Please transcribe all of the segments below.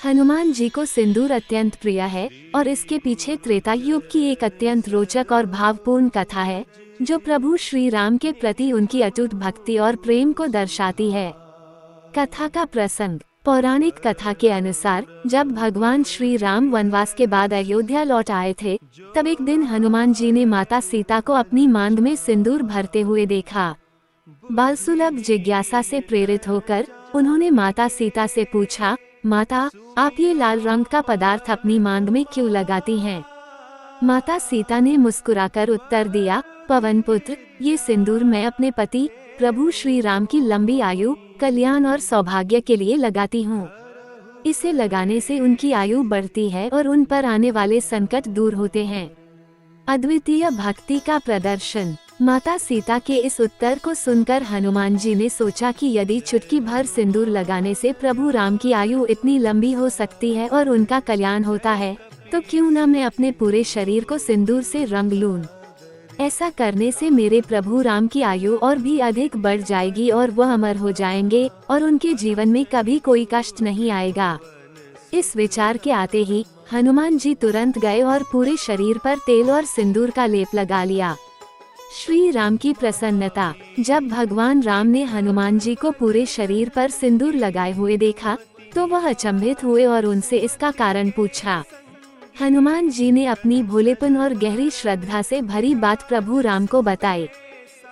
हनुमान जी को सिंदूर अत्यंत प्रिय है और इसके पीछे त्रेता युग की एक अत्यंत रोचक और भावपूर्ण कथा है जो प्रभु श्री राम के प्रति उनकी अटूट भक्ति और प्रेम को दर्शाती है। कथा का प्रसंग। पौराणिक कथा के अनुसार जब भगवान श्री राम वनवास के बाद अयोध्या लौट आए थे, तब एक दिन हनुमान जी ने माता सीता को अपनी मांग में सिंदूर भरते हुए देखा। बालसुलभ जिज्ञासा से प्रेरित होकर उन्होंने माता सीता से पूछा, माता, आप ये लाल रंग का पदार्थ अपनी मांग में क्यों लगाती हैं? माता सीता ने मुस्कुराकर उत्तर दिया, पवन पुत्र, ये सिंदूर मैं अपने पति प्रभु श्री राम की लंबी आयु, कल्याण और सौभाग्य के लिए लगाती हूँ। इसे लगाने से उनकी आयु बढ़ती है और उन पर आने वाले संकट दूर होते हैं। अद्वितीय भक्ति का प्रदर्शन। माता सीता के इस उत्तर को सुनकर हनुमान जी ने सोचा कि यदि चुटकी भर सिंदूर लगाने से प्रभु राम की आयु इतनी लंबी हो सकती है और उनका कल्याण होता है, तो क्यों न मैं अपने पूरे शरीर को सिंदूर से रंग लूं। ऐसा करने से मेरे प्रभु राम की आयु और भी अधिक बढ़ जाएगी और वह अमर हो जाएंगे और उनके जीवन में कभी कोई कष्ट नहीं आएगा। इस विचार के आते ही हनुमान जी तुरंत गए और पूरे शरीर पर तेल और सिंदूर का लेप लगा लिया। श्री राम की प्रसन्नता। जब भगवान राम ने हनुमान जी को पूरे शरीर पर सिंदूर लगाए हुए देखा, तो वह अचंभित हुए और उनसे इसका कारण पूछा। हनुमान जी ने अपनी भोलेपन और गहरी श्रद्धा से भरी बात प्रभु राम को बताई।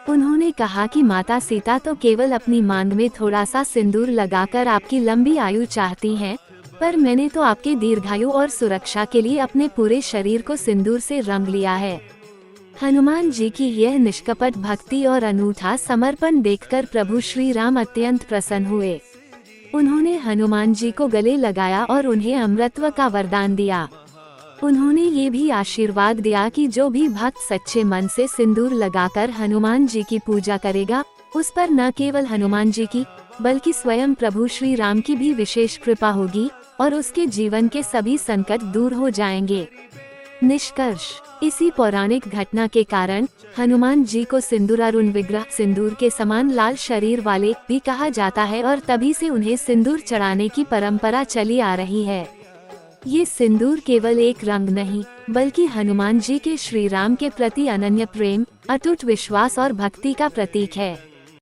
उन्होंने कहा कि माता सीता तो केवल अपनी मांग में थोड़ा सा सिंदूर लगाकर आपकी लंबी आयु चाहती हैं, पर मैंने तो आपके दीर्घायु और सुरक्षा के लिए अपने पूरे शरीर को सिंदूर से रंग लिया है। हनुमान जी की यह निष्कपट भक्ति और अनूठा समर्पण देखकर प्रभु श्री राम अत्यंत प्रसन्न हुए। उन्होंने हनुमान जी को गले लगाया और उन्हें अमरत्व का वरदान दिया। उन्होंने ये भी आशीर्वाद दिया कि जो भी भक्त सच्चे मन से सिंदूर लगाकर हनुमान जी की पूजा करेगा, उस पर न केवल हनुमान जी की बल्कि स्वयं प्रभु श्री राम की भी विशेष कृपा होगी और उसके जीवन के सभी संकट दूर हो जाएंगे। निष्कर्ष। इसी पौराणिक घटना के कारण हनुमान जी को सिंदूरारुण विग्रह, सिंदूर के समान लाल शरीर वाले भी कहा जाता है और तभी से उन्हें सिंदूर चढ़ाने की परंपरा चली आ रही है। ये सिंदूर केवल एक रंग नहीं, बल्कि हनुमान जी के श्री राम के प्रति अनन्य प्रेम, अटूट विश्वास और भक्ति का प्रतीक है।